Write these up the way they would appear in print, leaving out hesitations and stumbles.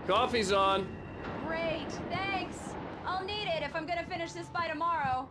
Coffee's on. Great, thanks. I'll need it if I'm gonna finish this by tomorrow.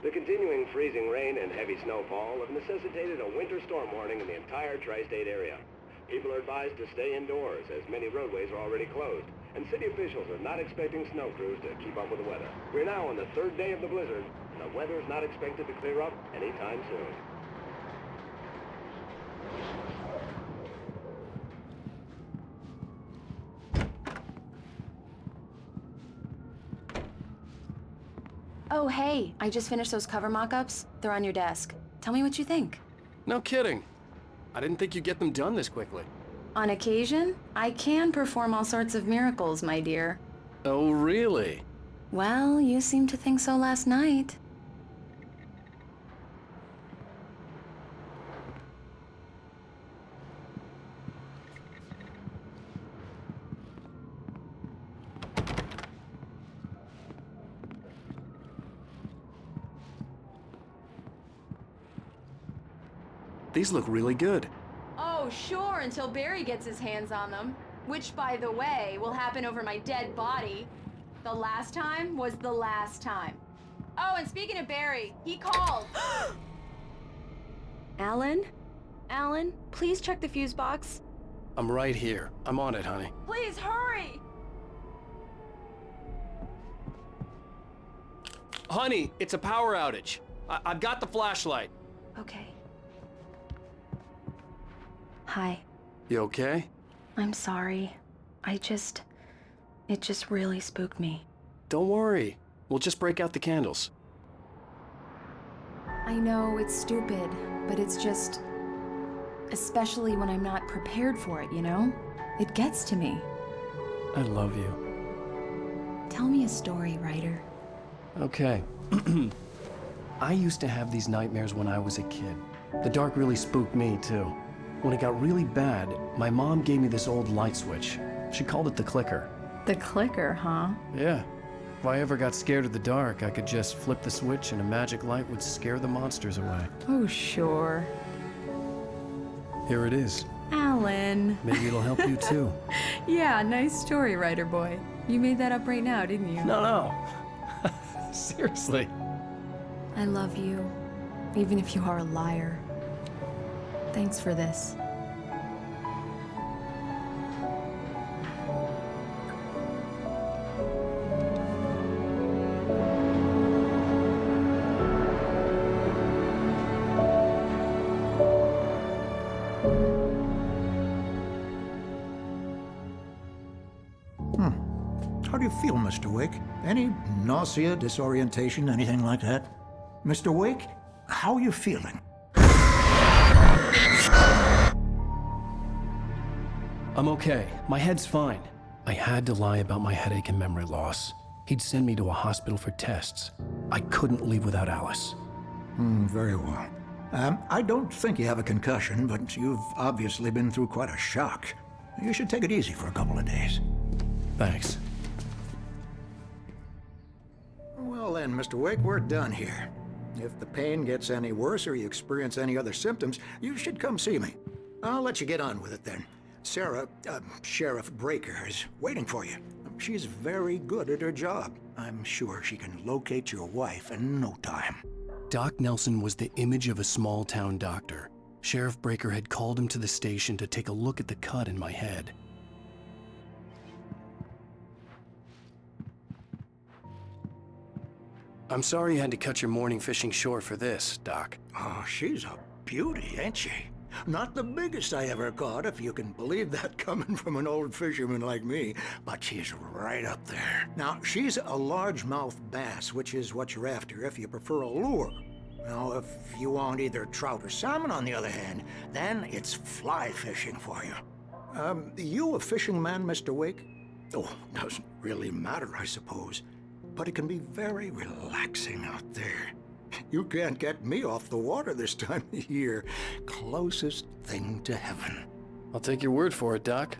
The continuing freezing rain and heavy snowfall have necessitated a winter storm warning in the entire tri-state area. People are advised to stay indoors as many roadways are already closed, and city officials are not expecting snow crews to keep up with the weather. We're now on the third day of the blizzard, and the weather is not expected to clear up anytime soon. Oh, hey, I just finished those cover mock-ups. They're on your desk. Tell me what you think. No kidding. I didn't think you'd get them done this quickly. On occasion, I can perform all sorts of miracles, my dear. Oh, really? Well, you seemed to think so last night. These look really good. Oh, sure, until Barry gets his hands on them. Which, by the way, will happen over my dead body. The last time was the last time. Oh, and speaking of Barry, he called. Alan? Alan, please check the fuse box. I'm right here. I'm on it, honey. Please, hurry! Honey, it's a power outage. I've got the flashlight. Okay. Hi. You okay? I'm sorry. It just really spooked me. Don't worry. We'll just break out the candles. I know it's stupid, but it's just... especially when I'm not prepared for it, you know? It gets to me. I love you. Tell me a story, writer. Okay. I used to have these nightmares when I was a kid. The dark really spooked me, too. When it got really bad, my mom gave me this old light switch. She called it the clicker. The clicker, huh? Yeah. If I ever got scared of the dark, I could just flip the switch and a magic light would scare the monsters away. Oh, sure. Here it is. Alan. Maybe it'll help you too. Yeah, nice story, writer boy. You made that up right now, didn't you? No. Seriously. I love you, even if you are a liar. Thanks for this. How do you feel, Mr. Wake? Any nausea, disorientation, anything like that? Mr. Wake, how are you feeling? I'm okay. My head's fine. I had to lie about my headache and memory loss. He'd send me to a hospital for tests. I couldn't leave without Alice. Very well. I don't think you have a concussion, but you've obviously been through quite a shock. You should take it easy for a couple of days. Thanks. Well then, Mr. Wake, we're done here. If the pain gets any worse or you experience any other symptoms, you should come see me. I'll let you get on with it then. Sarah, Sheriff Breaker, is waiting for you. She's very good at her job. I'm sure she can locate your wife in no time. Doc Nelson was the image of a small-town doctor. Sheriff Breaker had called him to the station to take a look at the cut in my head. I'm sorry you had to cut your morning fishing short for this, Doc. Oh, she's a beauty, ain't she? Not the biggest I ever caught, if you can believe that coming from an old fisherman like me, but she's right up there. Now, she's a largemouth bass, which is what you're after if you prefer a lure. Now, if you want either trout or salmon, on the other hand, then it's fly fishing for you. You a fishing man, Mr. Wake? Oh, doesn't really matter, I suppose. But it can be very relaxing out there. You can't get me off the water this time of year. Closest thing to heaven. I'll take your word for it, Doc.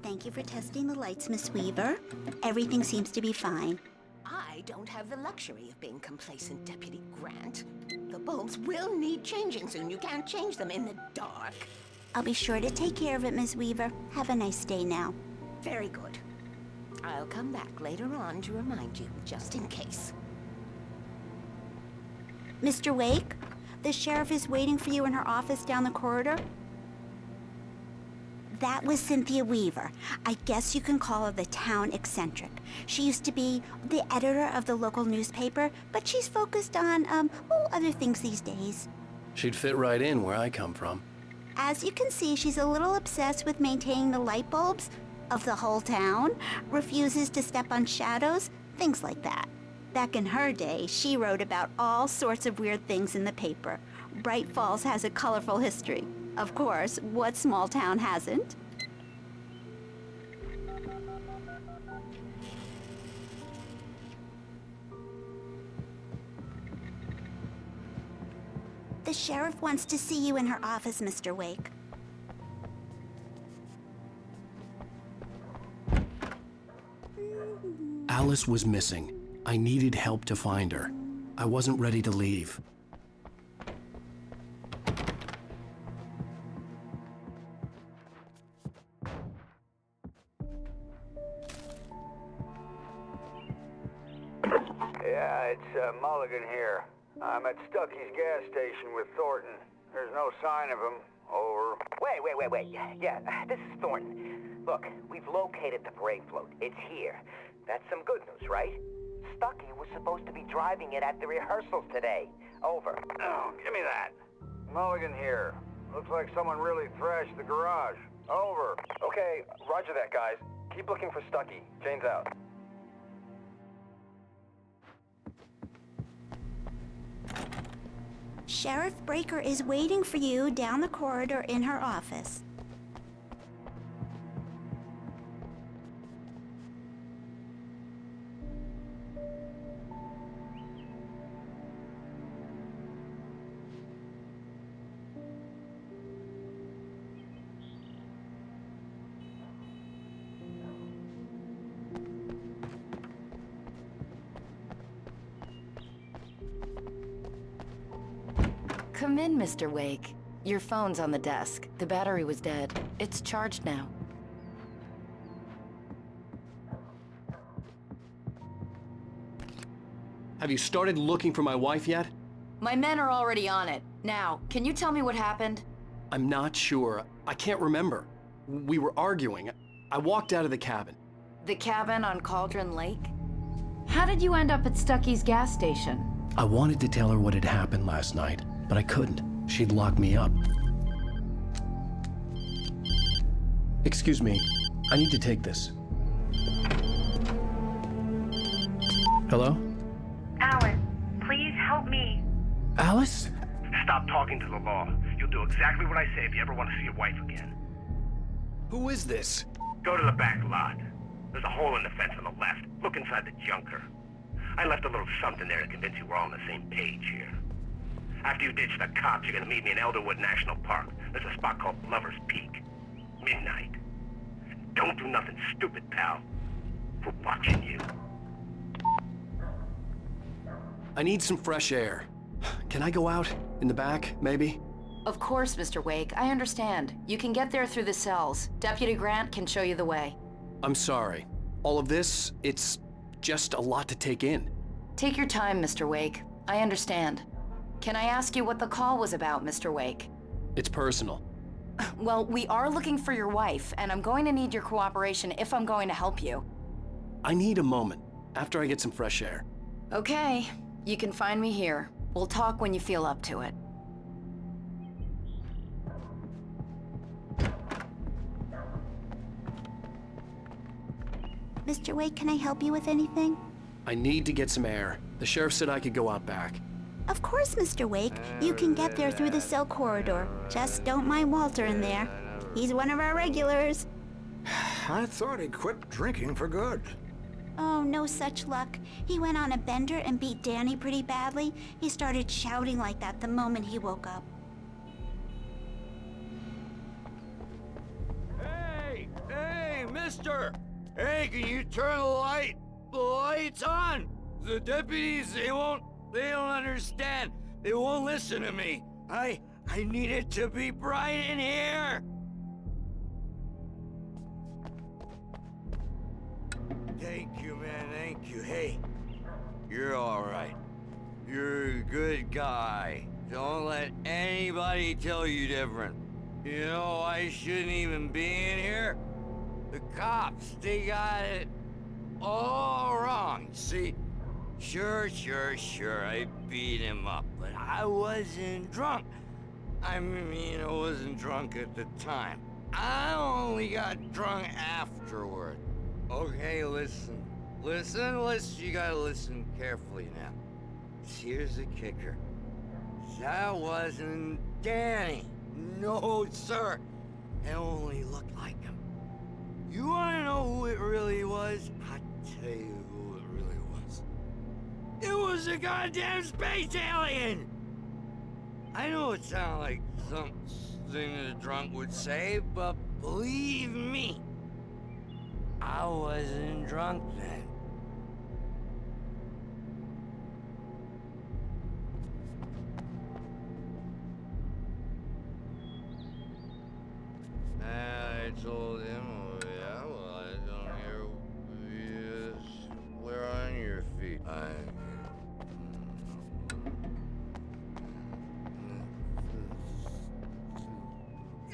Thank you for testing the lights, Miss Weaver. Everything seems to be fine. I don't have the luxury of being complacent, Deputy Grant. The bulbs will need changing soon. You can't change them in the dark. I'll be sure to take care of it, Miss Weaver. Have a nice day now. Very good. I'll come back later on to remind you, just in case. Mr. Wake, the sheriff is waiting for you in her office down the corridor. That was Cynthia Weaver. I guess you can call her the town eccentric. She used to be the editor of the local newspaper, but she's focused on, other things these days. She'd fit right in where I come from. As you can see, she's a little obsessed with maintaining the light bulbs of the whole town, refuses to step on shadows, things like that. Back in her day, she wrote about all sorts of weird things in the paper. Bright Falls has a colorful history. Of course, what small town hasn't? The sheriff wants to see you in her office, Mr. Wake. Alice was missing. I needed help to find her. I wasn't ready to leave. Yeah, it's Mulligan here. I'm at Stucky's gas station with Thornton. There's no sign of him. Over. Wait. Yeah, this is Thornton. Look, we've located the parade float. It's here. That's some good news, right? Stucky was supposed to be driving it at the rehearsals today. Over. Oh, give me that. Mulligan here. Looks like someone really thrashed the garage. Over. Okay, roger that, guys. Keep looking for Stucky. Jane's out. Sheriff Breaker is waiting for you down the corridor in her office. Come in, Mr. Wake. Your phone's on the desk. The battery was dead. It's charged now. Have you started looking for my wife yet? My men are already on it. Now, can you tell me what happened? I'm not sure. I can't remember. We were arguing. I walked out of the cabin. The cabin on Cauldron Lake? How did you end up at Stucky's gas station? I wanted to tell her what had happened last night, but I couldn't. She'd lock me up. Excuse me. I need to take this. Hello? Alice, please help me. Alice? Stop talking to the law. You'll do exactly what I say if you ever want to see your wife again. Who is this? Go to the back lot. There's a hole in the fence on the left. Look inside the junker. I left a little something there to convince you we're all on the same page here. After you ditch the cops, you're gonna meet me in Elderwood National Park. There's a spot called Lover's Peak. Midnight. Don't do nothing stupid, pal. We're watching you. I need some fresh air. Can I go out? In the back, maybe? Of course, Mr. Wake. I understand. You can get there through the cells. Deputy Grant can show you the way. I'm sorry. All of this, it's just a lot to take in. Take your time, Mr. Wake. I understand. Can I ask you what the call was about, Mr. Wake? It's personal. Well, we are looking for your wife, and I'm going to need your cooperation if I'm going to help you. I need a moment, after I get some fresh air. Okay. You can find me here. We'll talk when you feel up to it. Mr. Wake, can I help you with anything? I need to get some air. The sheriff said I could go out back. Of course, Mr. Wake. You can get there through the cell corridor. Just don't mind Walter in there. He's one of our regulars. I thought he quit drinking for good. Oh, no such luck. He went on a bender and beat Danny pretty badly. He started shouting like that the moment he woke up. Hey! Hey, mister! Hey, can you turn the lights on? The deputies, they don't understand. They won't listen to me. I need it to be bright in here. Thank you, man, thank you. Hey, you're all right. You're a good guy. Don't let anybody tell you different. You know, I shouldn't even be in here. The cops, they got it all wrong, see? Sure, I beat him up, but I wasn't drunk. I mean, I wasn't drunk at the time. I only got drunk afterward. Okay, listen, you gotta listen carefully now. Here's the kicker. That wasn't Danny. No, sir. It only looked like him. You wanna know who it really was? I'll tell you who it really was. It was a goddamn space alien! I know it sounds like something a drunk would say, but believe me, I wasn't drunk then. I told him, oh yeah, well, I don't hear we're on your feet.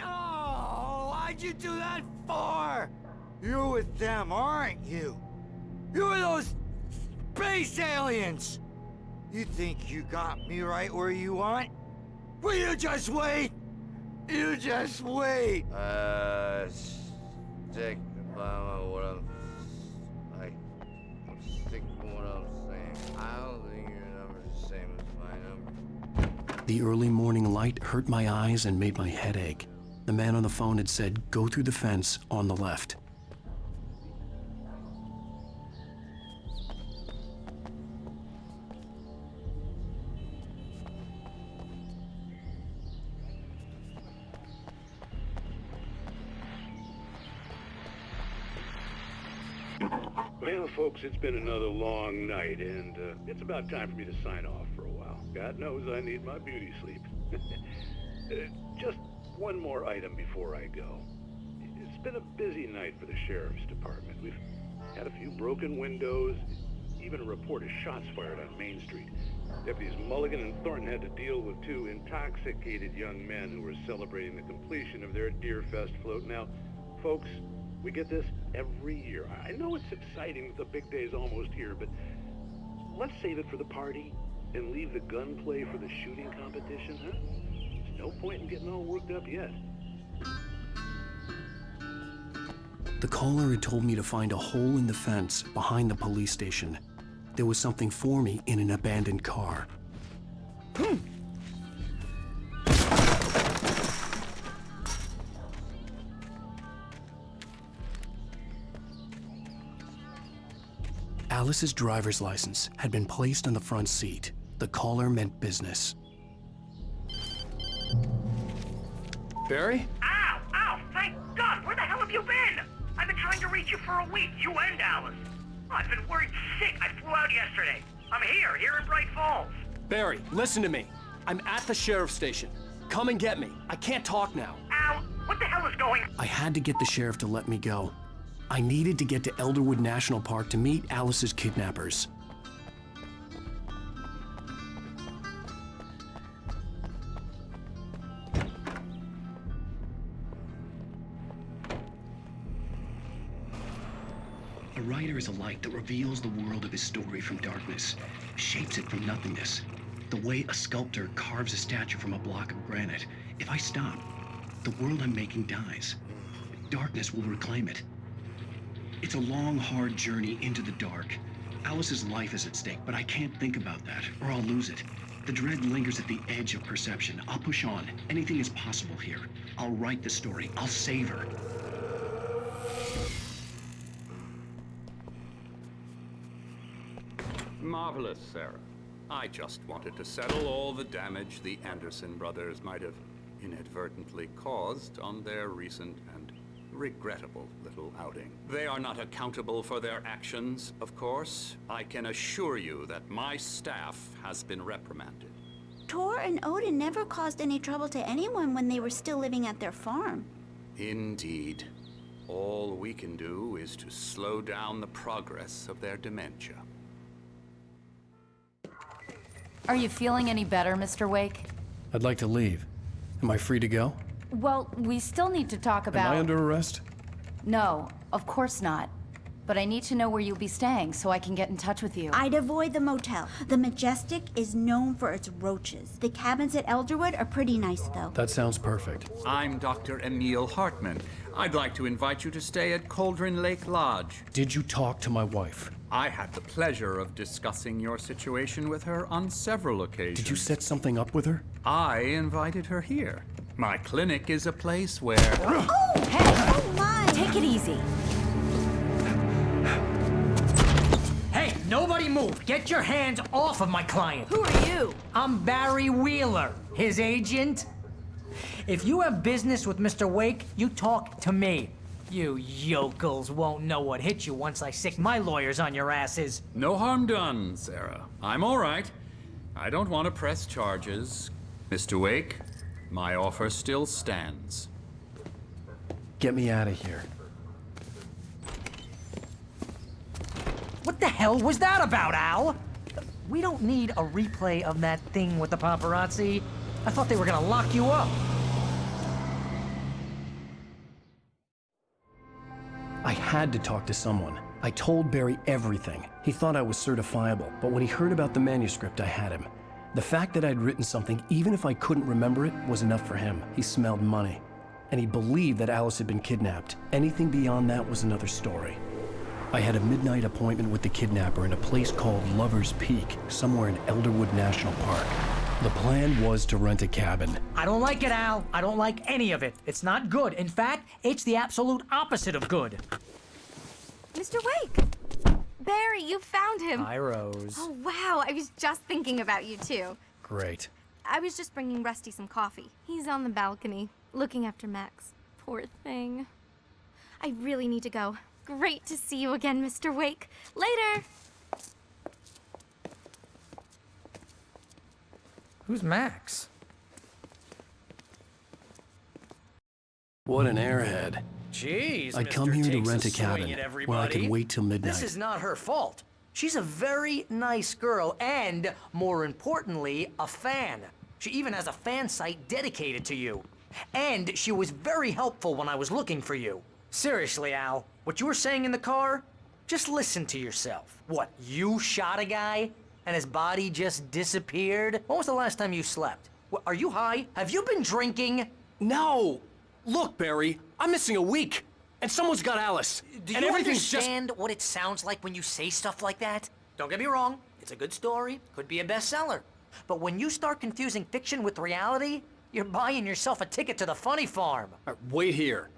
Oh, why'd you do that for? You're with them, aren't you? You're those space aliens! You think you got me right where you want? Will you just wait? You just wait! Stick by what I'm sticking to what I'm saying. I don't think your number's the same as my number. The early morning light hurt my eyes and made my head ache. The man on the phone had said, go through the fence on the left. Well, folks, it's been another long night, and it's about time for me to sign off for a while. God knows I need my beauty sleep. Just one more item before I go. It's been a busy night for the Sheriff's Department. We've had a few broken windows, even a report of shots fired on Main Street. Deputies Mulligan and Thornton had to deal with two intoxicated young men who were celebrating the completion of their Deer Fest float. Now, folks, we get this every year. I know it's exciting that the big day's almost here, but let's save it for the party and leave the gunplay for the shooting competition, huh? There's no point in getting all worked up yet. The caller had told me to find a hole in the fence behind the police station. There was something for me in an abandoned car. Alice's driver's license had been placed on the front seat. The caller meant business. Barry? Ow! Ow! Thank God! Where the hell have you been? I've been trying to reach you for a week, you and Alice. I've been worried sick. I flew out yesterday. I'm here in Bright Falls. Barry, listen to me. I'm at the sheriff's station. Come and get me. I can't talk now. Al, what the hell is going on? I had to get the sheriff to let me go. I needed to get to Elderwood National Park to meet Alice's kidnappers. A writer is a light that reveals the world of his story from darkness, shapes it from nothingness. The way a sculptor carves a statue from a block of granite. If I stop, the world I'm making dies. Darkness will reclaim it. It's a long, hard journey into the dark. Alice's life is at stake, but I can't think about that, or I'll lose it. The dread lingers at the edge of perception. I'll push on. Anything is possible here. I'll write the story. I'll save her. Marvelous, Sarah. I just wanted to settle all the damage the Anderson brothers might have inadvertently caused on their recent and regrettable little outing. They are not accountable for their actions, of course. I can assure you that my staff has been reprimanded. Tor and Odin never caused any trouble to anyone when they were still living at their farm. Indeed. All we can do is to slow down the progress of their dementia. Are you feeling any better, Mr. Wake? I'd like to leave. Am I free to go? Well, we still need to talk about... Am I under arrest? No, of course not. But I need to know where you'll be staying so I can get in touch with you. I'd avoid the motel. The Majestic is known for its roaches. The cabins at Elderwood are pretty nice, though. That sounds perfect. I'm Dr. Emil Hartman. I'd like to invite you to stay at Cauldron Lake Lodge. Did you talk to my wife? I had the pleasure of discussing your situation with her on several occasions. Did you set something up with her? I invited her here. My clinic is a place where... Oh! Hey! Oh, my! Take it easy. Hey, nobody move! Get your hands off of my client! Who are you? I'm Barry Wheeler, his agent. If you have business with Mr. Wake, you talk to me. You yokels won't know what hit you once I sick my lawyers on your asses. No harm done, Sarah. I'm all right. I don't want to press charges. Mr. Wake, my offer still stands. Get me out of here. What the hell was that about, Al? We don't need a replay of that thing with the paparazzi. I thought they were gonna lock you up. I had to talk to someone. I told Barry everything. He thought I was certifiable, but when he heard about the manuscript, I had him. The fact that I'd written something, even if I couldn't remember it, was enough for him. He smelled money. And he believed that Alice had been kidnapped. Anything beyond that was another story. I had a midnight appointment with the kidnapper in a place called Lover's Peak, somewhere in Elderwood National Park. The plan was to rent a cabin. I don't like it, Al. I don't like any of it. It's not good. In fact, it's the absolute opposite of good. Mr. Wake! Barry, you found him. Hi, Rose. Oh, wow. I was just thinking about you, too. Great. I was just bringing Rusty some coffee. He's on the balcony, looking after Max. Poor thing. I really need to go. Great to see you again, Mr. Wake. Later! Who's Max? What an airhead. Jeez, I'd come here to rent a cabin where I could wait till midnight. This is not her fault. She's a very nice girl and, more importantly, a fan. She even has a fan site dedicated to you. And she was very helpful when I was looking for you. Seriously, Al, what you were saying in the car, just listen to yourself. What, you shot a guy and his body just disappeared? When was the last time you slept? What, are you high? Have you been drinking? No! Look, Barry, I'm missing a week, and someone's got Alice. Do and you everything's understand what it sounds like when you say stuff like that? Don't get me wrong, it's a good story, could be a bestseller. But when you start confusing fiction with reality, you're buying yourself a ticket to the funny farm. Wait here.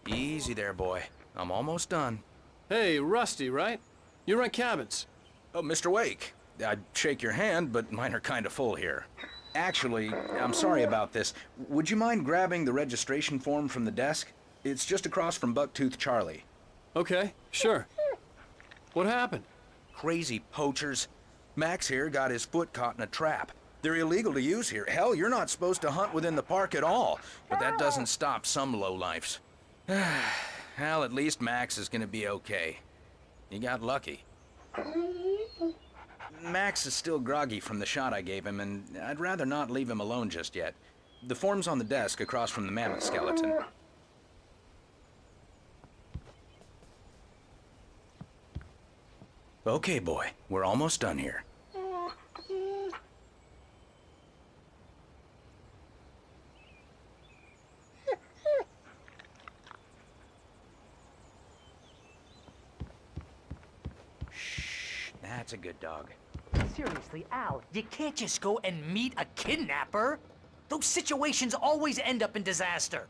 Easy there, boy. I'm almost done. Hey, Rusty, right? You rent cabins. Oh, Mr. Wake. I'd shake your hand, but mine are kind of full here. Actually, I'm sorry about this. Would you mind grabbing the registration form from the desk? It's just across from Bucktooth Charlie. Okay, sure. What happened? Crazy poachers. Max here got his foot caught in a trap. They're illegal to use here. Hell, you're not supposed to hunt within the park at all. But that doesn't stop some lowlifes. Well, at least Max is gonna be okay. You got lucky. Max is still groggy from the shot I gave him, and I'd rather not leave him alone just yet. The form's on the desk across from the mammoth skeleton. Okay, boy. We're almost done here. Shh. That's a good dog. Seriously, Al, you can't just go and meet a kidnapper. Those situations always end up in disaster.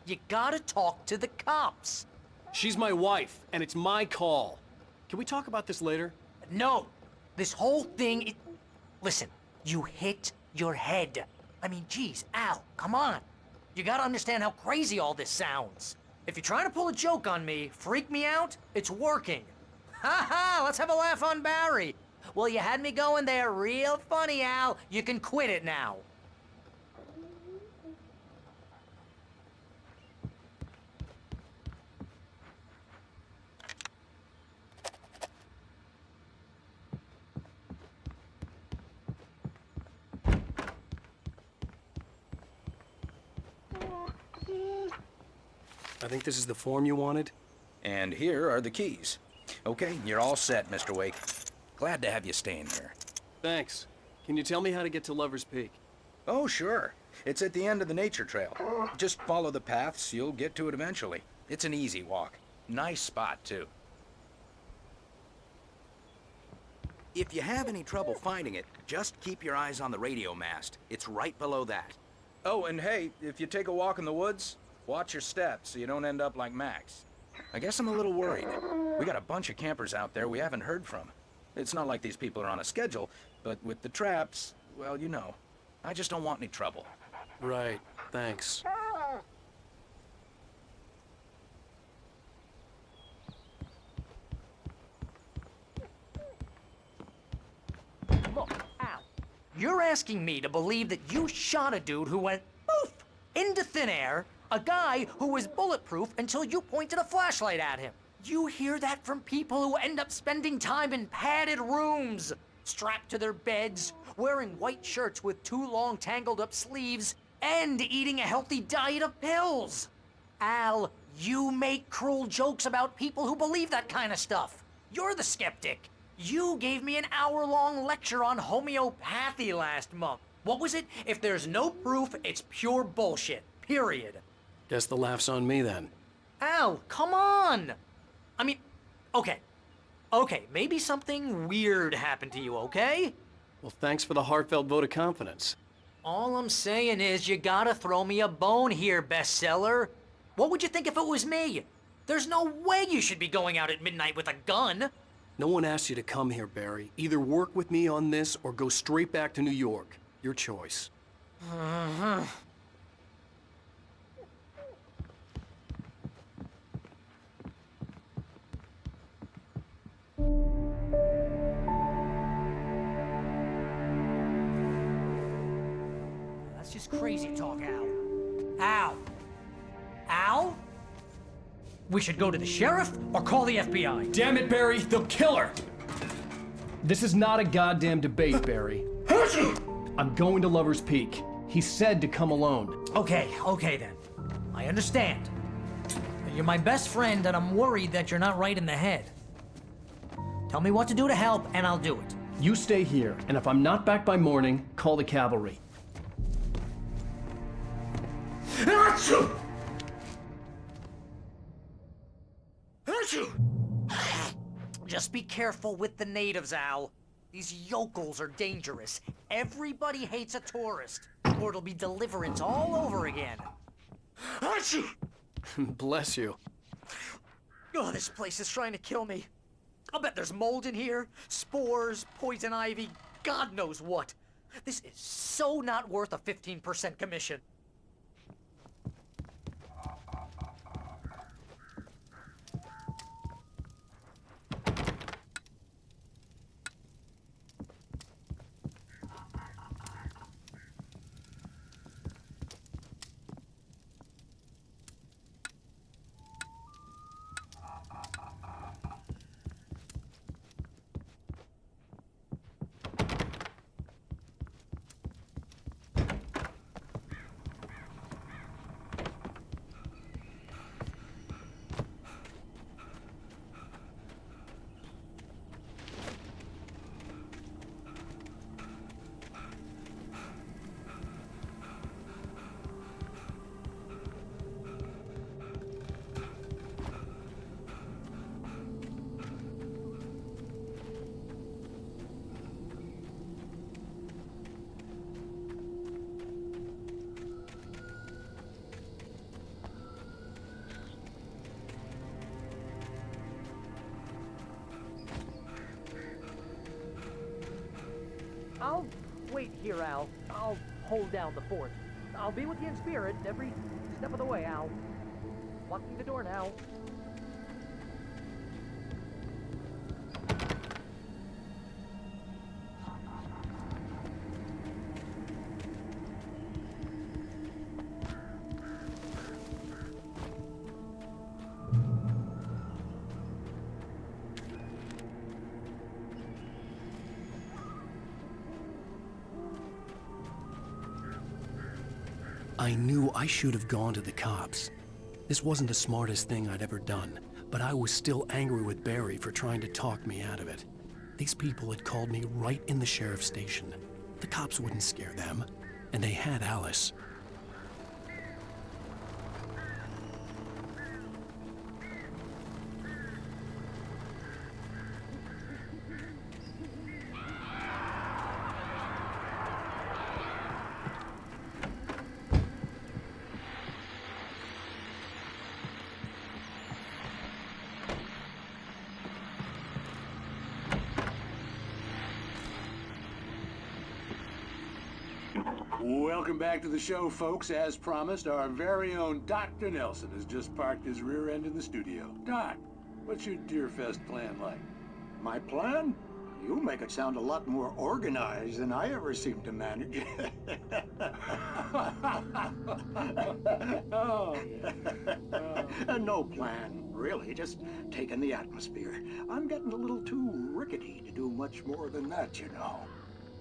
You gotta talk to the cops. She's my wife, and it's my call. Can we talk about this later? No. This whole thing, Listen, you hit your head. I mean, geez, Al, come on. You gotta understand how crazy all this sounds. If you're trying to pull a joke on me, freak me out, it's working. Ha ha, let's have a laugh on Barry. Well, you had me going there real funny, Al. You can quit it now. I think this is the form you wanted. And here are the keys. Okay, you're all set, Mr. Wake. Glad to have you staying here. Thanks. Can you tell me how to get to Lover's Peak? Oh, sure. It's at the end of the nature trail. Just follow the paths, you'll get to it eventually. It's an easy walk. Nice spot, too. If you have any trouble finding it, just keep your eyes on the radio mast. It's right below that. Oh, and hey, if you take a walk in the woods, watch your steps so you don't end up like Max. I guess I'm a little worried. We got a bunch of campers out there we haven't heard from. It's not like these people are on a schedule, but with the traps, well, you know. I just don't want any trouble. Right, thanks. Look, Al, you're asking me to believe that you shot a dude who went poof into thin air, a guy who was bulletproof until you pointed a flashlight at him. You hear that from people who end up spending time in padded rooms, strapped to their beds, wearing white shirts with too long tangled up sleeves, and eating a healthy diet of pills. Al, you make cruel jokes about people who believe that kind of stuff. You're the skeptic. You gave me an hour-long lecture on homeopathy last month. What was it? If there's no proof, it's pure bullshit. Period. Guess the laugh's on me then. Al, come on! I mean, okay, maybe something weird happened to you, okay? Well, thanks for the heartfelt vote of confidence. All I'm saying is you gotta throw me a bone here, bestseller. What would you think if it was me? There's no way you should be going out at midnight with a gun. No one asked you to come here, Barry. Either work with me on this or go straight back to New York. Your choice. That's just crazy talk, Al. Al? Al? We should go to the sheriff or call the FBI. Damn it, Barry, they'll kill her! This is not a goddamn debate, Barry. I'm going to Lover's Peak. He said to come alone. Okay then. I understand. You're my best friend, and I'm worried that you're not right in the head. Tell me what to do to help, and I'll do it. You stay here, and if I'm not back by morning, call the cavalry. Achoo! Just be careful with the natives, Al. These yokels are dangerous. Everybody hates a tourist, or it'll be deliverance all over again. Achoo! Bless you. Oh, this place is trying to kill me. I'll bet there's mold in here, spores, poison ivy, God knows what. This is so not worth a 15% commission. I'll wait here, Al. I'll hold down the fort. I'll be with you in spirit every step of the way, Al. Locking the door now. I knew I should have gone to the cops. This wasn't the smartest thing I'd ever done, but I was still angry with Barry for trying to talk me out of it. These people had called me right in the sheriff's station. The cops wouldn't scare them, and they had Alice. Welcome back to the show, folks. As promised, our very own Dr. Nelson has just parked his rear end in the studio. Doc, what's your Deerfest plan like? My plan? You make it sound a lot more organized than I ever seem to manage. No plan, really, just taking the atmosphere. I'm getting a little too rickety to do much more than that, you know.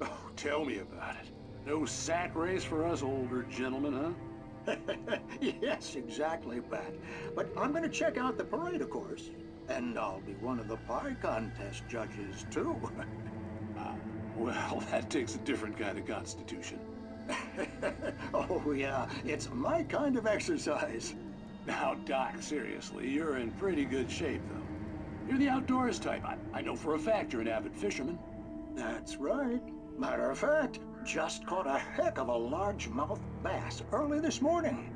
Oh, tell me about it. No sack race for us older gentlemen, huh? Yes, exactly, Pat. But I'm gonna check out the parade, of course. And I'll be one of the pie contest judges, too. Well, that takes a different kind of constitution. Oh, yeah, it's my kind of exercise. Now, Doc, seriously, you're in pretty good shape, though. You're the outdoors type. I know for a fact you're an avid fisherman. That's right. Matter of fact, just caught a heck of a largemouth bass early this morning.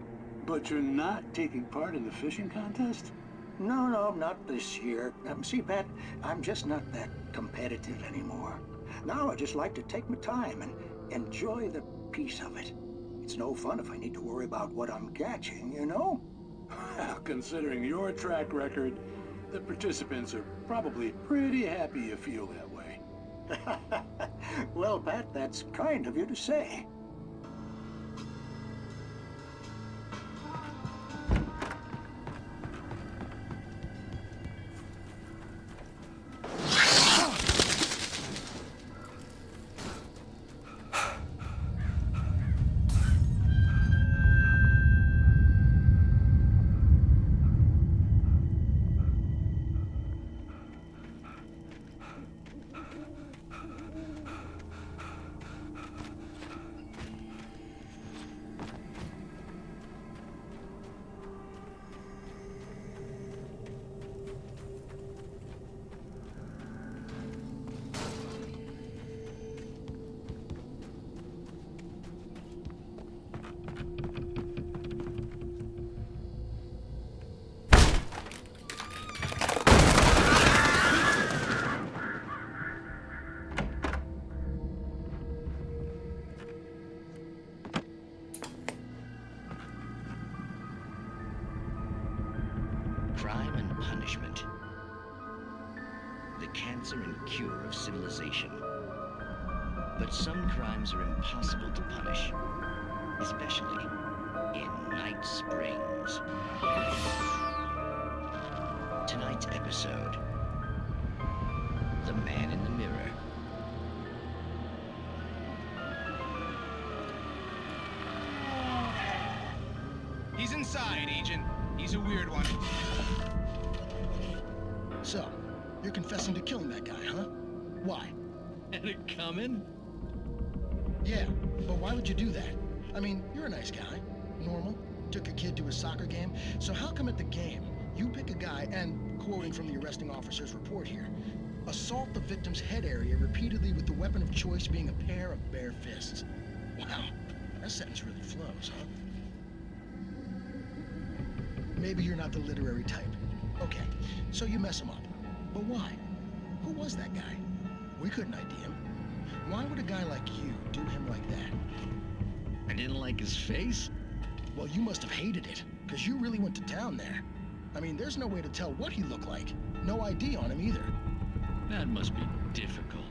But you're not taking part in the fishing contest? No, not this year. See, Pat, I'm just not that competitive anymore. Now I just like to take my time and enjoy the peace of it. It's no fun if I need to worry about what I'm catching, you know? Well, considering your track record, the participants are probably pretty happy you feel that way. Well, Pat, that's kind of you to say. crime and punishment. The cancer and cure of civilization. But some crimes are impossible to punish, especially in Night Springs. Tonight's episode, The Man in the Mirror. He's inside, Agent. He's a weird one. So, you're confessing to killing that guy, huh? Why? Had it coming? Yeah, but why would you do that? I mean, you're a nice guy. Normal. Took your kid to a soccer game. So how come at the game, you pick a guy and, quoting from the arresting officer's report here, assault the victim's head area repeatedly with the weapon of choice being a pair of bare fists? Wow, that sentence really flows, huh? Maybe you're not the literary type. Okay, so you mess him up. But why? Who was that guy? We couldn't ID him. Why would a guy like you do him like that? I didn't like his face? Well, you must have hated it, because you really went to town there. I mean, there's no way to tell what he looked like. No ID on him either. That must be difficult.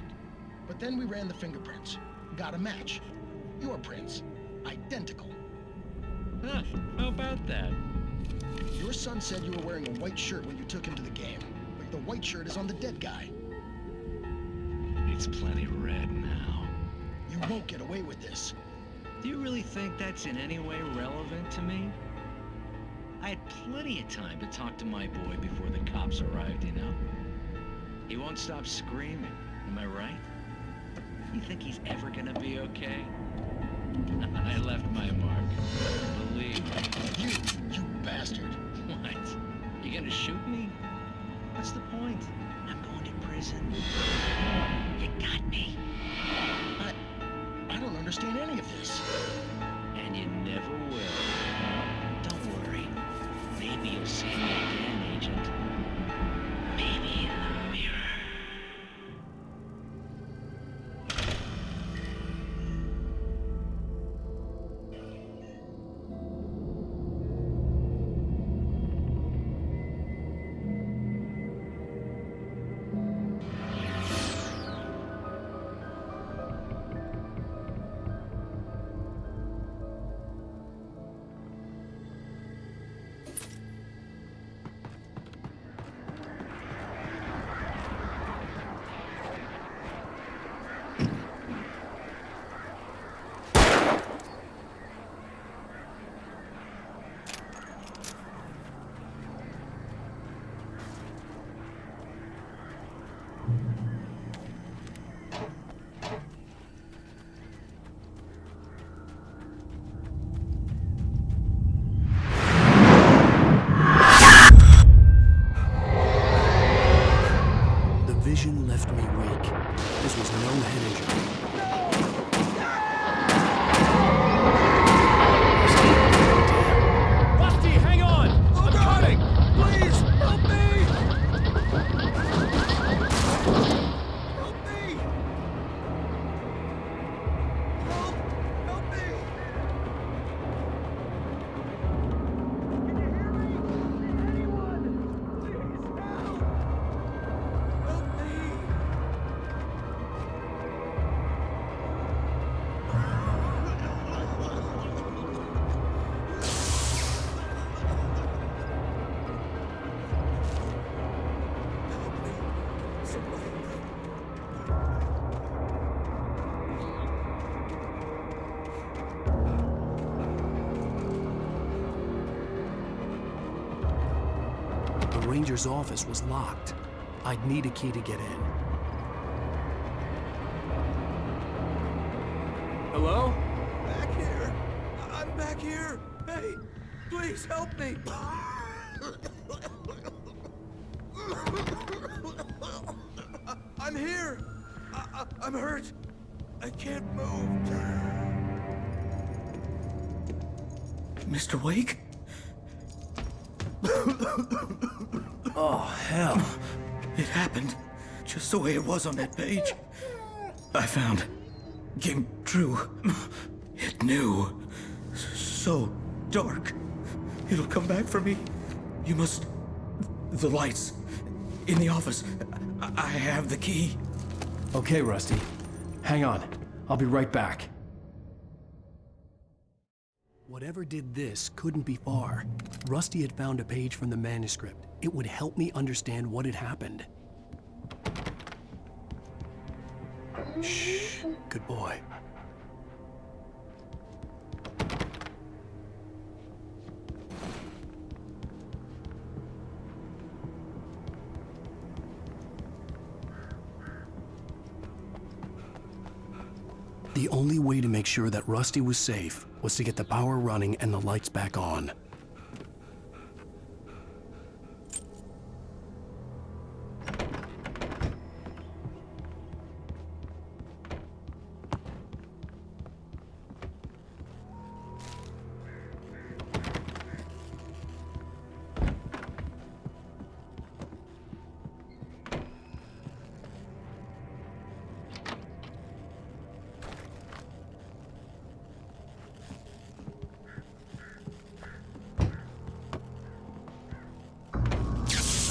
But then we ran the fingerprints. Got a match. Your prints. Identical. Huh, how about that? Your son said you were wearing a white shirt when you took him to the game. But the white shirt is on the dead guy. It's plenty red now. You won't get away with this. Do you really think that's in any way relevant to me? I had plenty of time to talk to my boy before the cops arrived, you know? He won't stop screaming, am I right? You think he's ever gonna be okay? I left my mark. Believe me. You bastard. What? You gonna shoot me? What's the point? I'm going to prison. You got me. I don't understand any of this. And you never will. Don't worry. Maybe you'll see me again, Agent. Maybe in the mirror. Vision left me weak. This was no head injury. Rusty, hang on! I'm coming! Please, help me! Help me! Help me! Can you hear me? Anyone? Please, help! Help me! The ranger's office was locked. I'd need a key to get in. Hello? Back here. I'm back here. Hey, please help me. I'm here. I'm hurt. I can't move. Mr. Wake? Oh, hell. It happened just the way it was on that page. I found. Came true. It knew. So dark. It'll come back for me. You must The lights. In the office. I have the key. Okay, Rusty. Hang on. I'll be right back. Whatever did this couldn't be far. Rusty had found a page from the manuscript. It would help me understand what had happened. Shh. Good boy. The only way to make sure that Rusty was safe was to get the power running and the lights back on.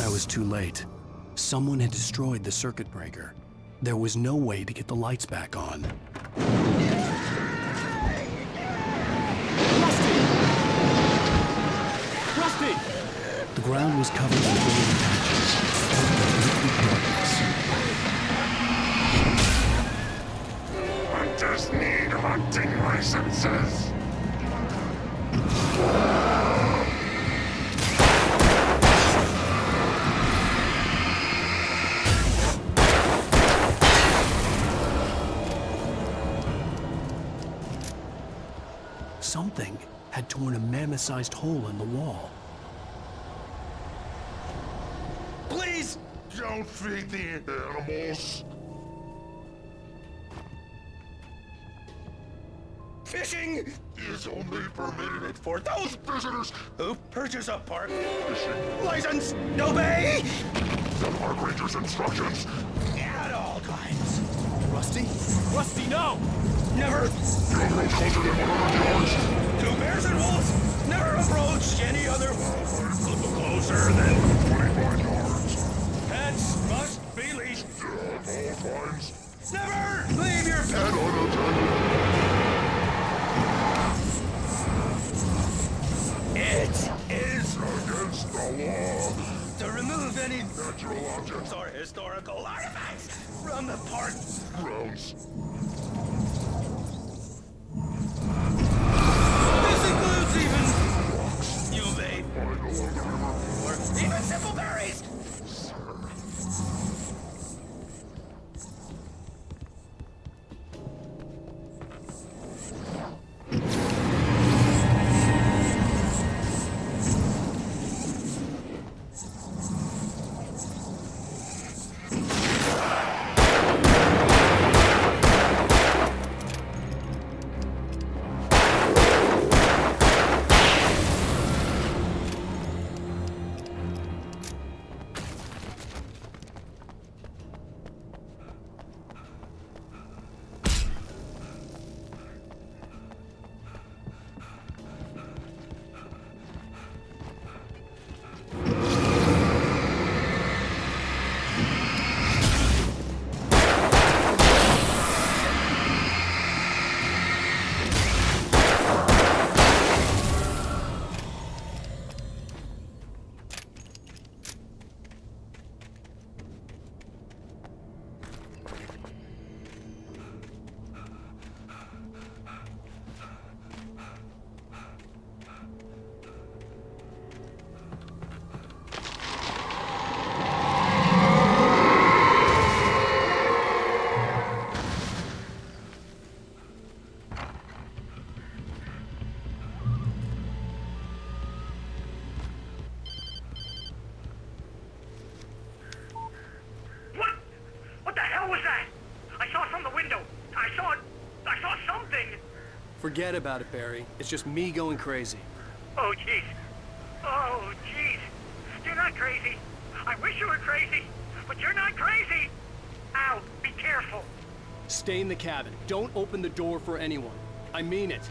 I was too late. Someone had destroyed the circuit breaker. There was no way to get the lights back on. Rusty! The ground was covered in glowing patches, liquid darkness. Hunters need hunting licenses. Something had torn a mammoth-sized hole in the wall. Please don't feed the animals. Fishing is only permitted for those visitors who purchase a park fishing license. Obey the park ranger's instructions at all times. Rusty? Rusty, no! Never! Don't approach closer than 100 yards. Two bears and wolves never approach any other closer than 25 yards. Pets must be leashed. At all times. Never leave your pet unattended. It is against the law to remove any natural objects or historical artifacts from the park grounds. This includes even you may or even simple berries. Forget about it, Barry. It's just me going crazy. Oh, jeez. Oh, jeez. You're not crazy. I wish you were crazy, but you're not crazy. Ow, be careful. Stay in the cabin. Don't open the door for anyone. I mean it.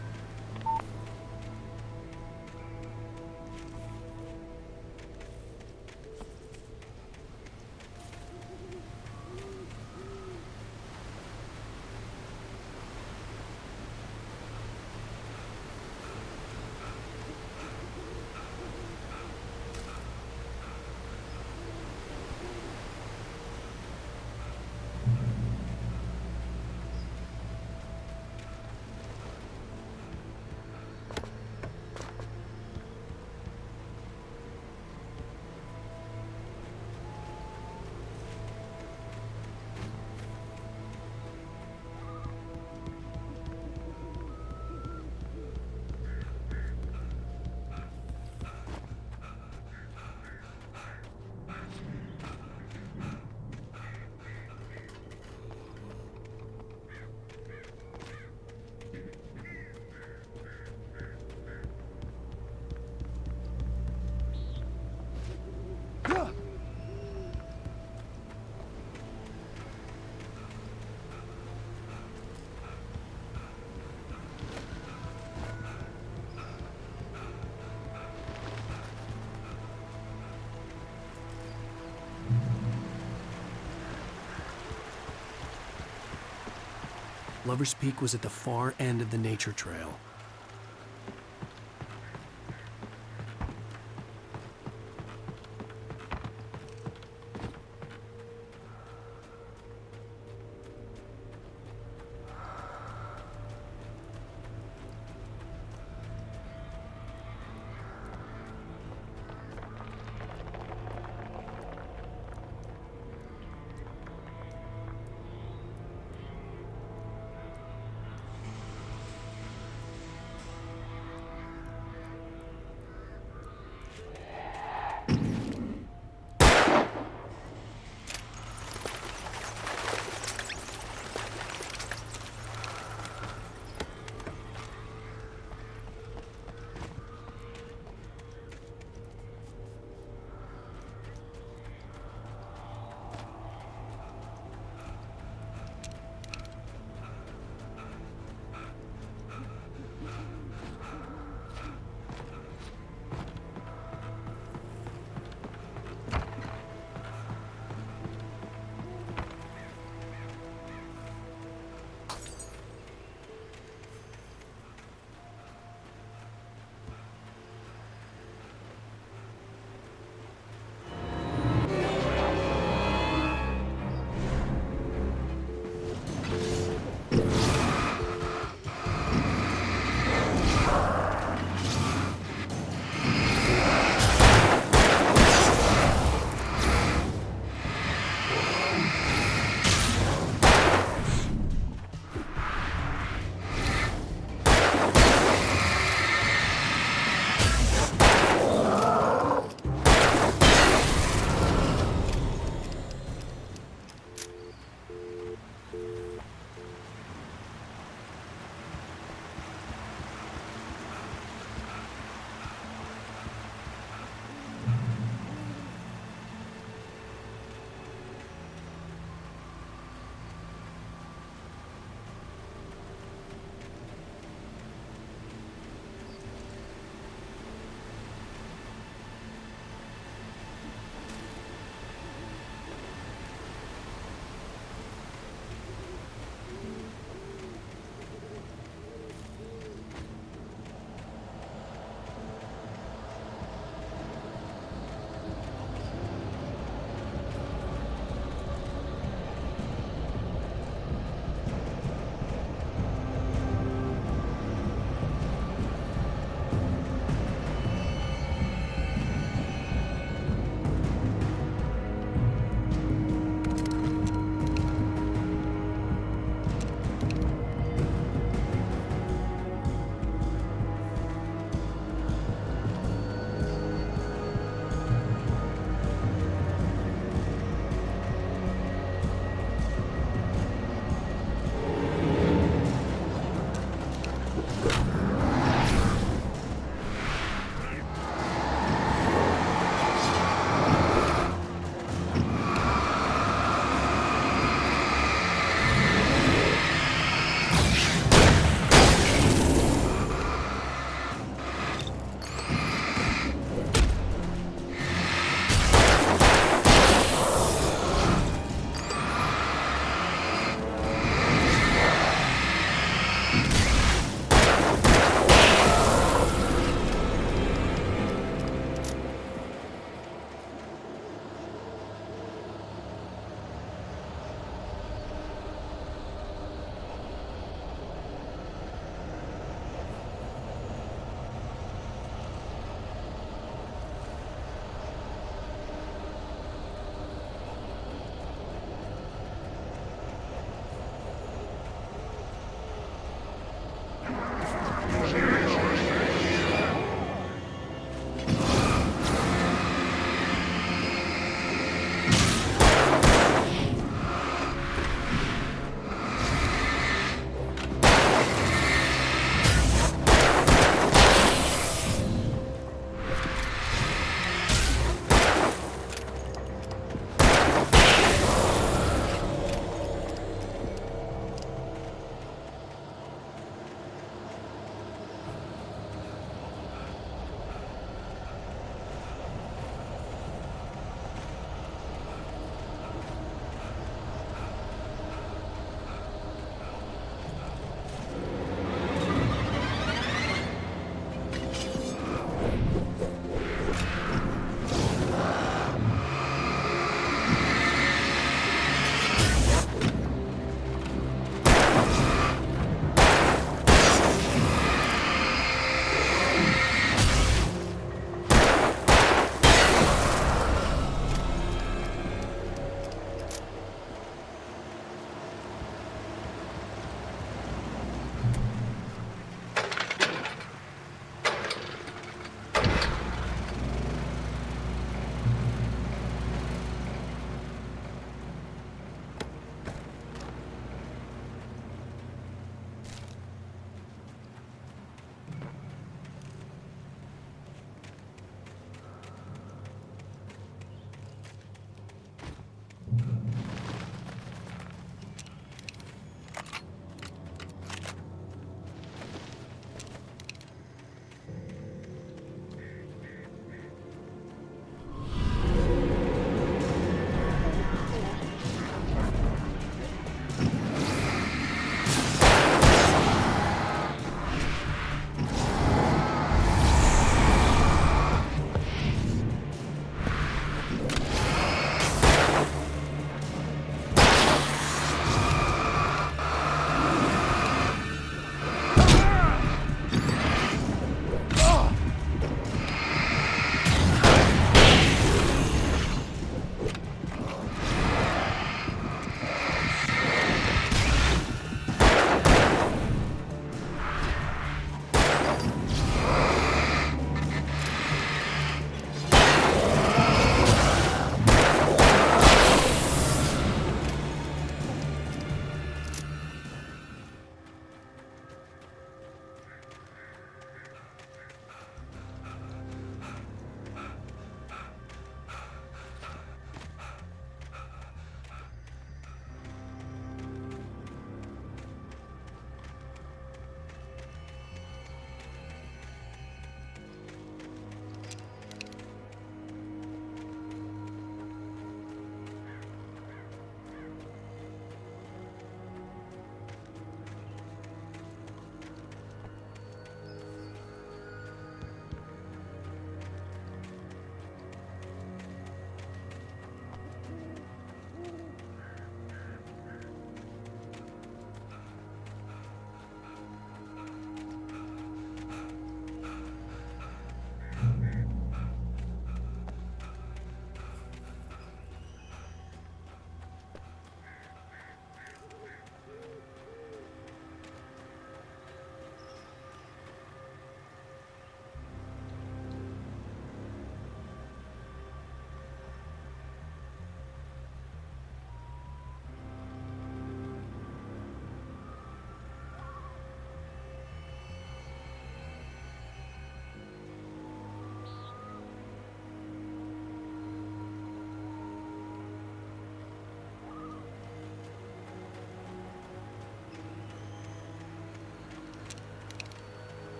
Lover's Peak was at the far end of the nature trail.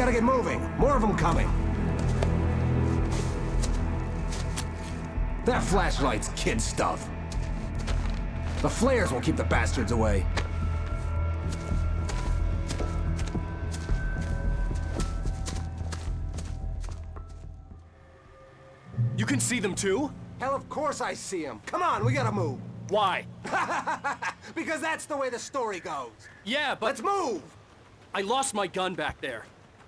gotta get moving. More of them coming. That flashlight's kid stuff. The flares will keep the bastards away. You can see them too? Hell, of course I see them. Come on, we gotta move. Why? Because that's the way the story goes. Yeah, but... Let's move! I lost my gun back there.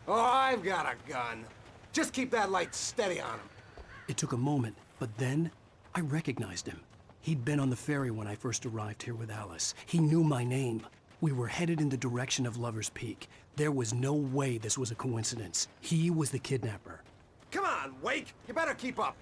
Oh, I've got a gun. Just keep that light steady on him. It took a moment, but then I recognized him. He'd been on the ferry when I first arrived here with Alice. He knew my name. We were headed in the direction of Lover's Peak. There was no way this was a coincidence. He was the kidnapper. Come on, Wake! You better keep up.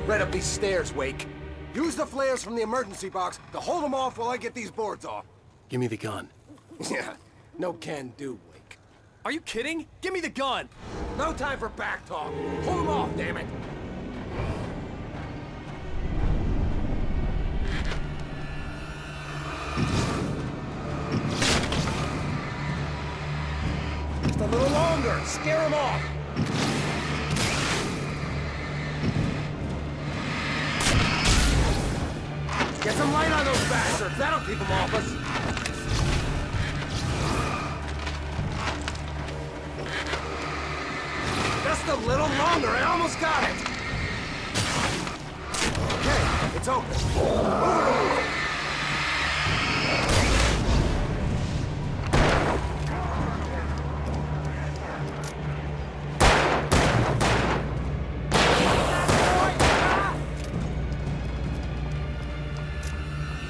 Right up these stairs, Wake. Use the flares from the emergency box to hold them off while I get these boards off. Give me the gun. Yeah, no can do, Wake. Are you kidding? Give me the gun! No time for back talk. Hold them off, damn it. Just a little longer. Scare them off. Get some light on those bastards! That'll keep them off us! Just a little longer, I almost got it! Okay, it's open. Move.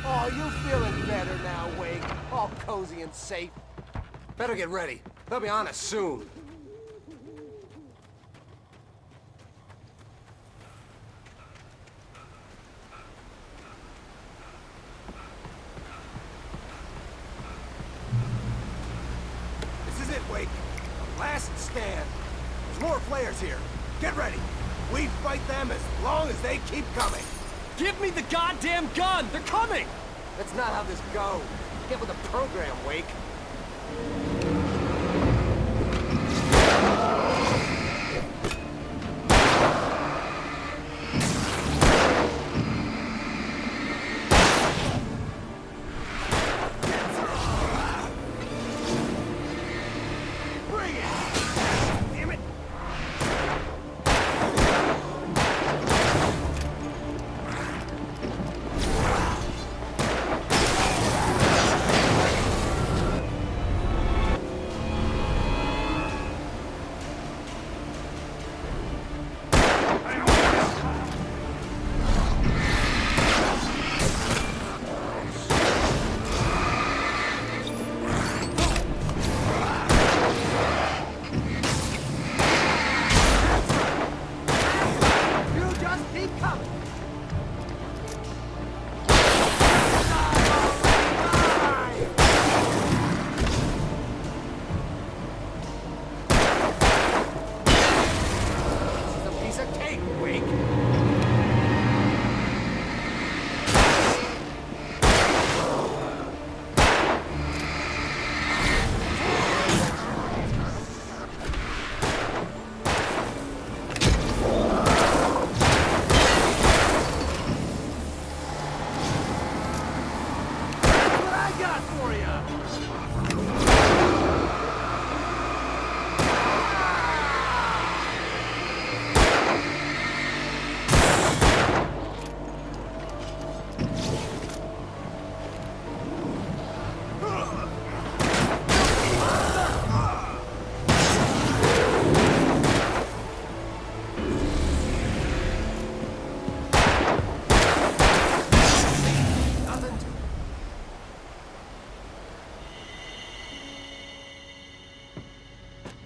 Oh, you feeling better now, Wake? All cozy and safe. Better get ready. They'll be on us soon. This is it, Wake. The last stand. There's more flares here. Get ready. We fight them as long as they keep coming. Give me the goddamn gun! They're coming! That's not how this goes. Get with the program, Wake. Bring it! Damn it!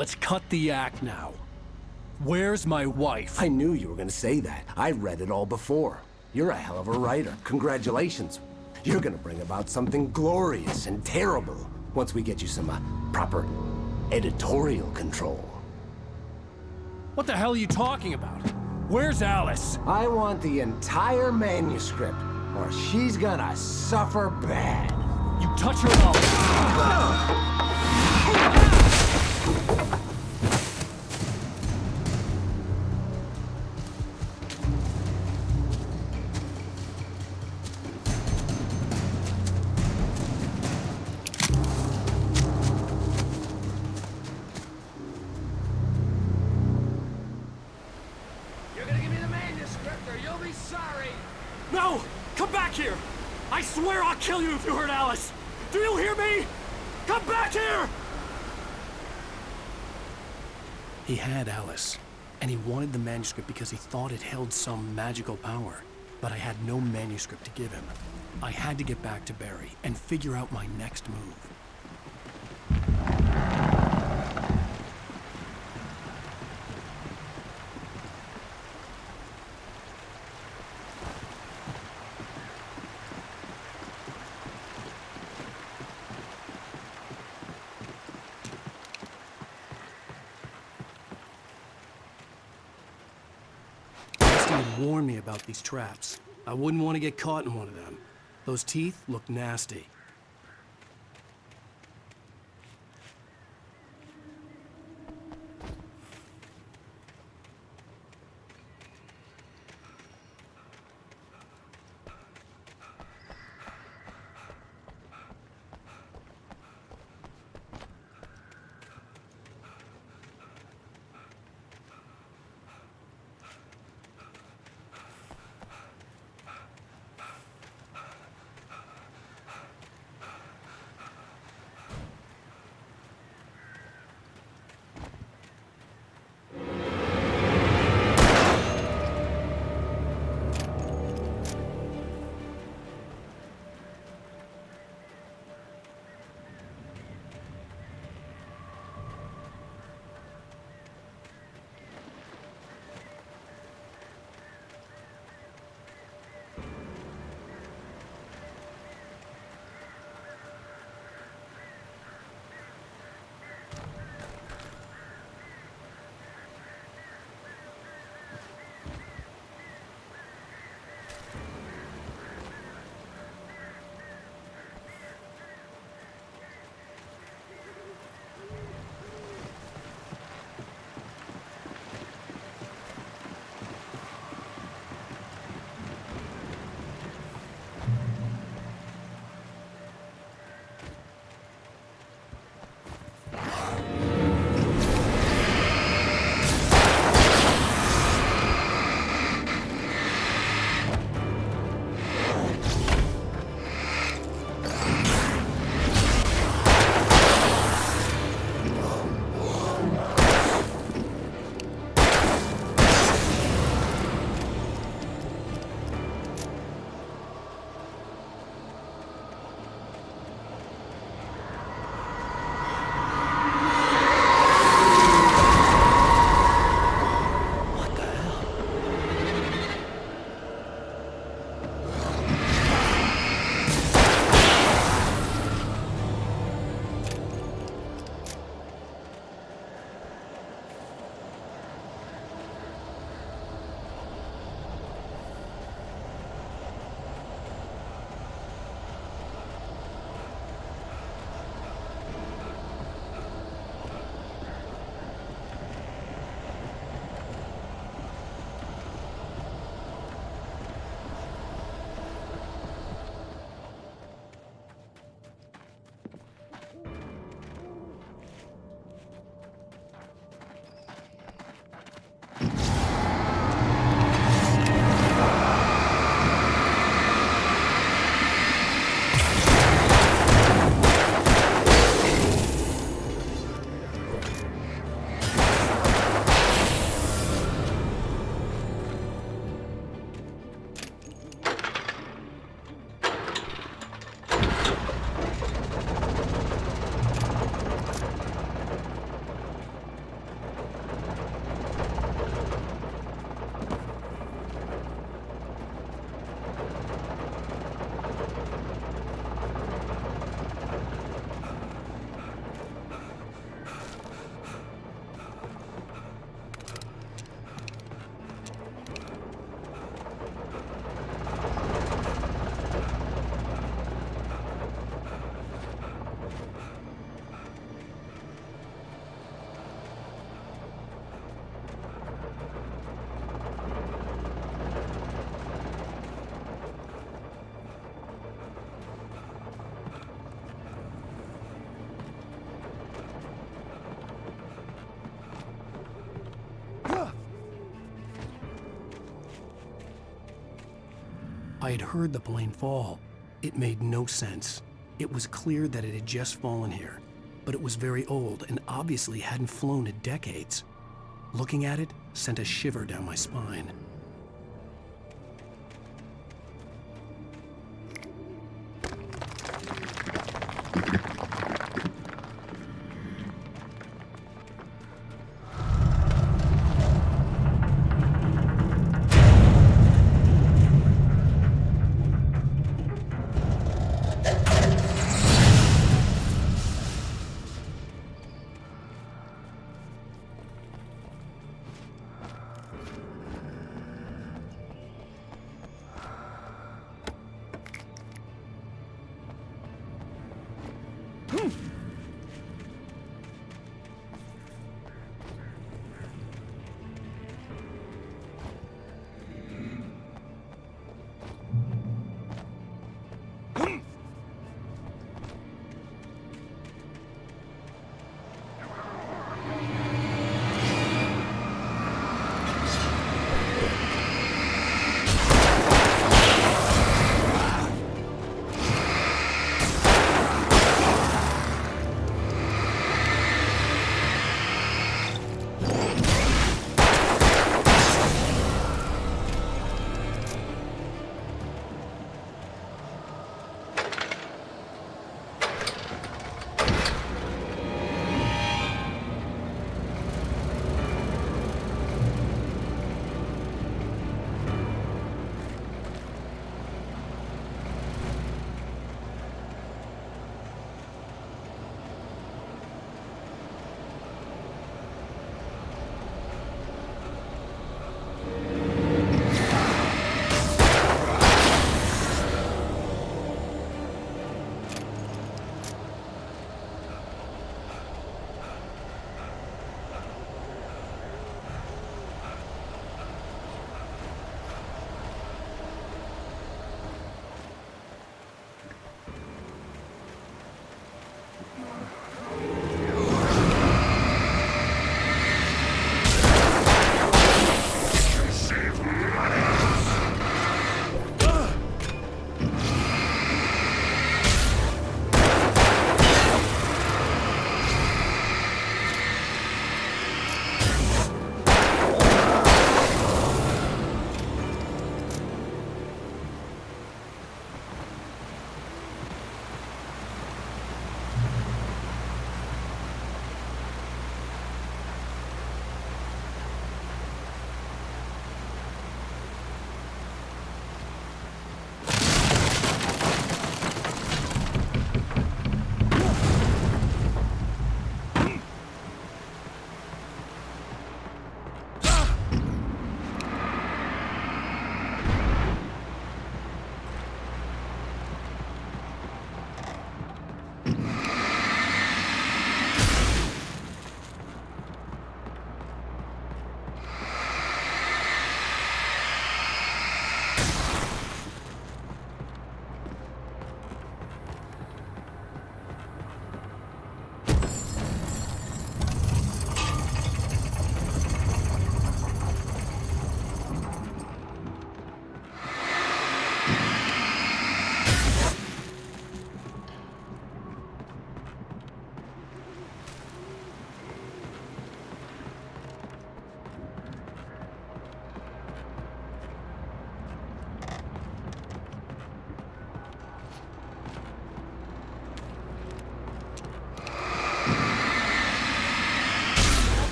let's cut the act now. Where's my wife? I knew you were gonna say that. I read it all before. You're a hell of a writer. Congratulations. You're gonna bring about something glorious and terrible once we get you some proper editorial control. What the hell are you talking about? Where's Alice? I want the entire manuscript, or she's gonna suffer bad. You touch her and I'll... You're gonna give me the manuscript or you'll be sorry! No! Come back here! I swear I'll kill you if you hurt Alice! Do you hear me? Come back here! He had Alice, and he wanted the manuscript because he thought it held some magical power. But I had no manuscript to give him. I had to get back to Barry and figure out my next move. Warned me about these traps. I wouldn't want to get caught in one of them. Those teeth look nasty. I had heard the plane fall. It made no sense. It was clear that it had just fallen here, but it was very old and obviously hadn't flown in decades. Looking at it sent a shiver down my spine.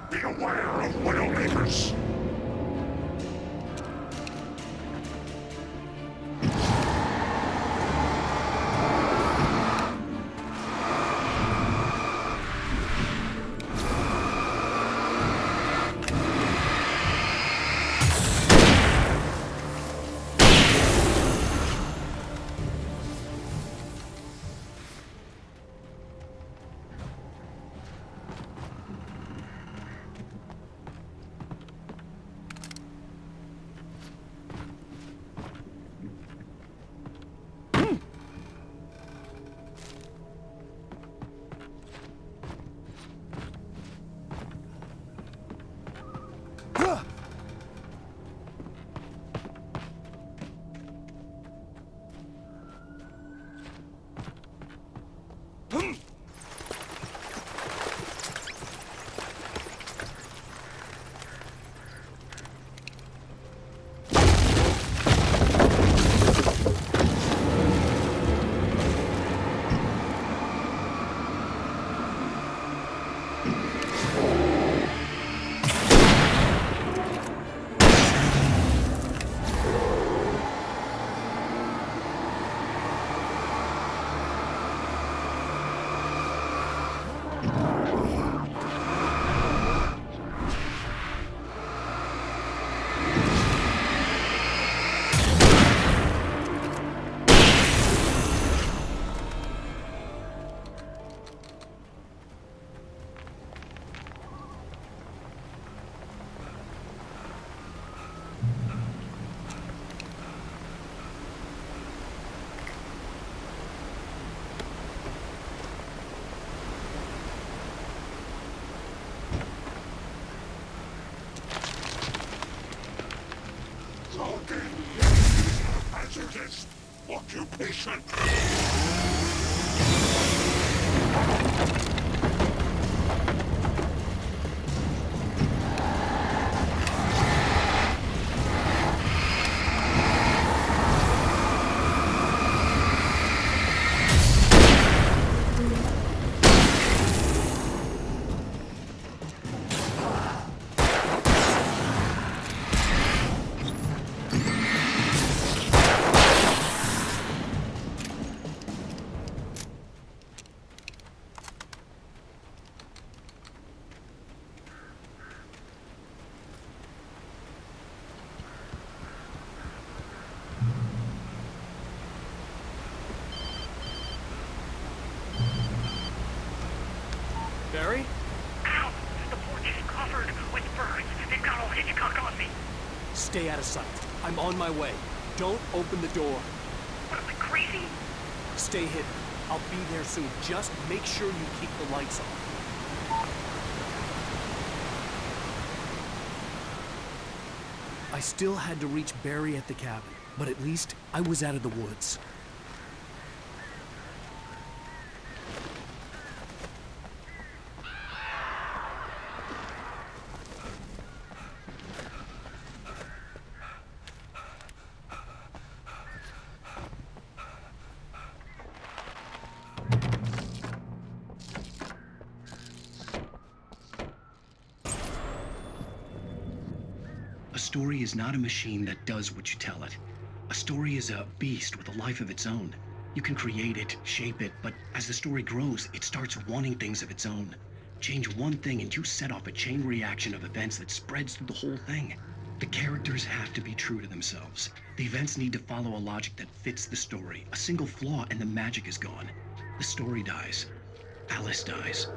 Beware of Widowmakers! Oldest occupation. Barry? Ow! The porch is covered with birds. They've got all Hitchcock on me. Stay out of sight. I'm on my way. Don't open the door. What, am I crazy? Stay hidden. I'll be there soon. Just make sure you keep the lights on. I still had to reach Barry at the cabin, but at least I was out of the woods. A story is not a machine that does what you tell it. A story is a beast with a life of its own. You can create it, shape it, but as the story grows, it starts wanting things of its own. Change one thing and you set off a chain reaction of events that spreads through the whole thing. The characters have to be true to themselves. The events need to follow a logic that fits the story. A single flaw and the magic is gone. The story dies. Alice dies.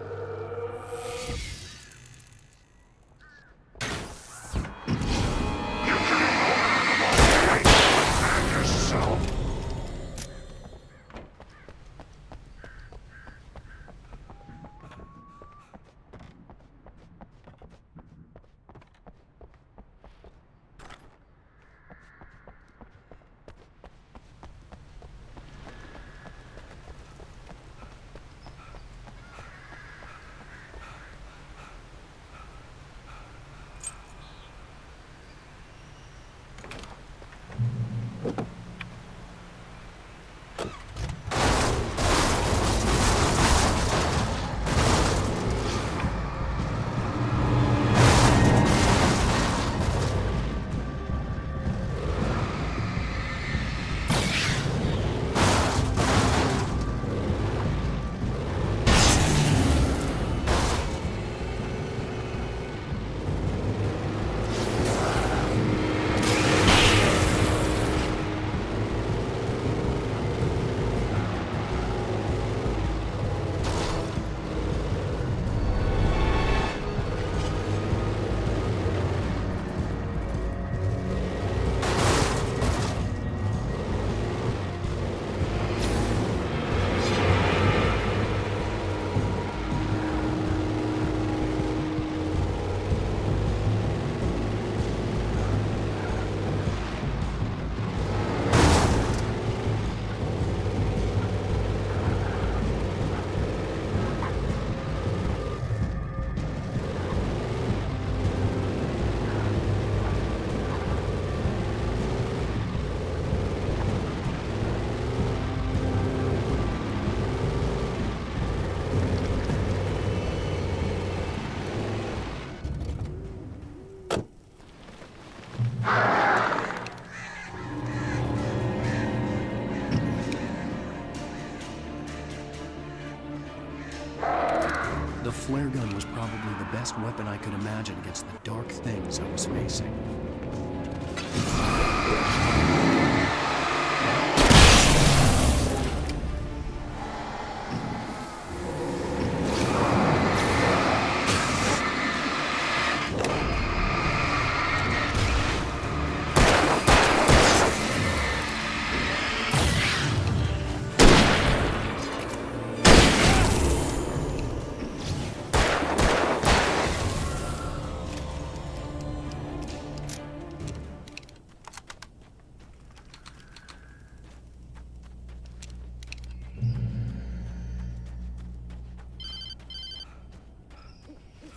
The flare gun was probably the best weapon I could imagine against the dark things I was facing.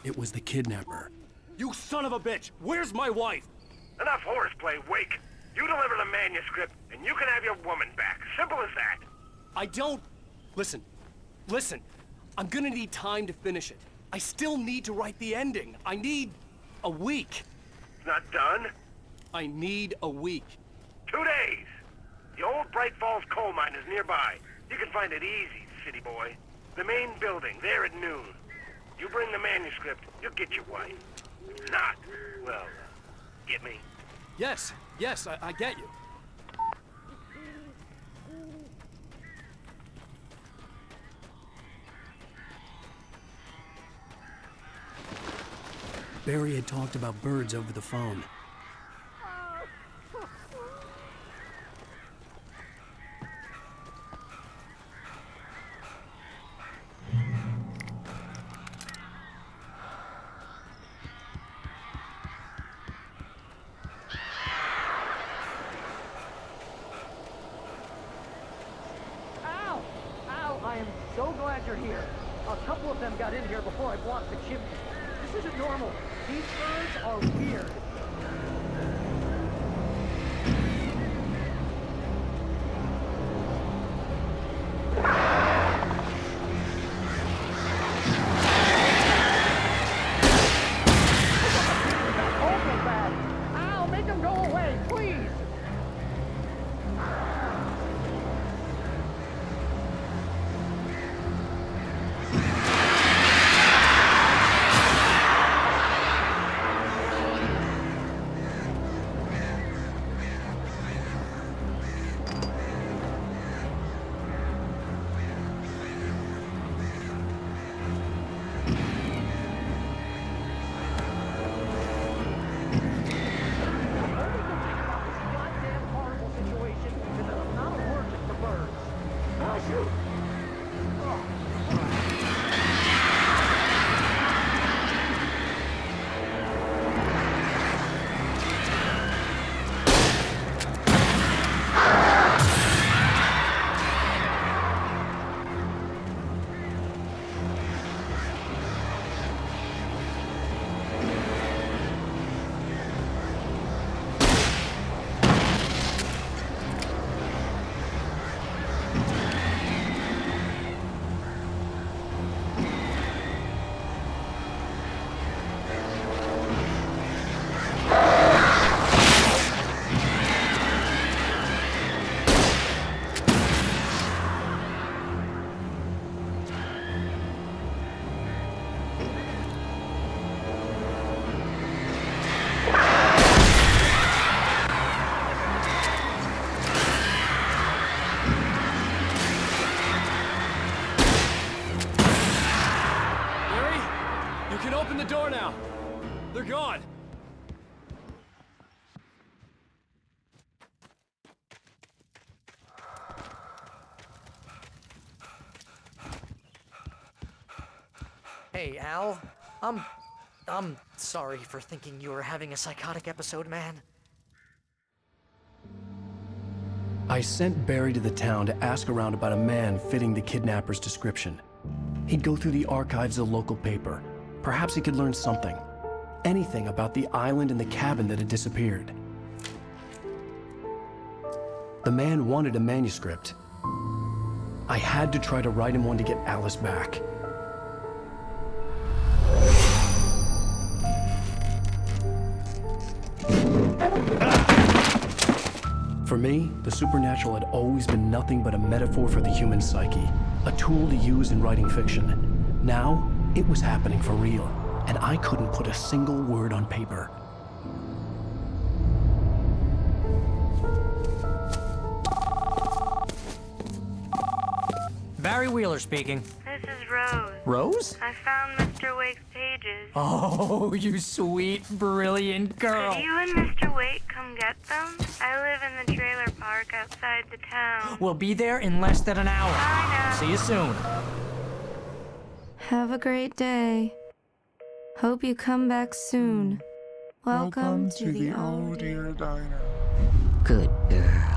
It was the kidnapper. You son of a bitch! Where's my wife? Enough horseplay, Wake. You deliver the manuscript, and you can have your woman back. Simple as that. I don't... Listen. I'm gonna need time to finish it. I still need to write the ending. I need a week. It's not done? I need a week. 2 days. The old Bright Falls coal mine is nearby. You can find it easy, city boy. The main building, there at noon. You bring the manuscript, you'll get your wife. If not, well, get me? Yes, I get you. Barry had talked about birds over the phone. I am so glad you're here. A couple of them got in here before I blocked the chimney. This isn't normal. These birds are weird. Ow, make them go away, please! Open the door now. They're gone. Hey, Al. I'm sorry for thinking you were having a psychotic episode, man. I sent Barry to the town to ask around about a man fitting the kidnapper's description. He'd go through the archives of the local paper. Perhaps he could learn something. Anything about the island and the cabin that had disappeared. The man wanted a manuscript. I had to try to write him one to get Alice back. For me, the supernatural had always been nothing but a metaphor for the human psyche, a tool to use in writing fiction. Now, it was happening for real, and I couldn't put a single word on paper. Barry Wheeler speaking. This is Rose. Rose? I found Mr. Wake's pages. Oh, you sweet, brilliant girl. Could you and Mr. Wake come get them? I live in the trailer park outside the town. We'll be there in less than an hour. Bye now. See you soon. Have a great day. Hope you come back soon. Welcome to the Oh Dear Diner. Good girl.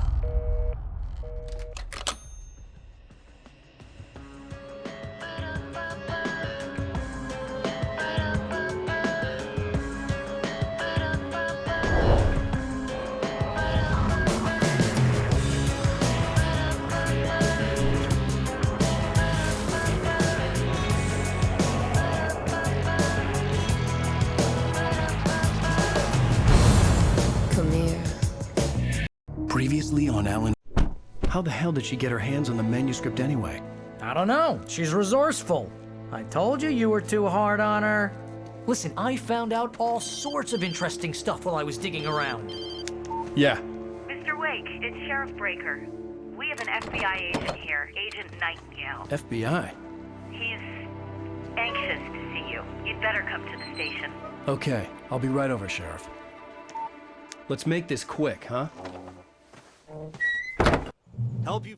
Previously on Alan... How the hell did she get her hands on the manuscript anyway? I don't know. She's resourceful. I told you you were too hard on her. Listen, I found out all sorts of interesting stuff while I was digging around. Yeah. Mr. Wake, it's Sheriff Breaker. We have an FBI agent here, Agent Nightingale. FBI? He's anxious to see you. You'd better come to the station. Okay, I'll be right over, Sheriff. Let's make this quick, huh? Help you...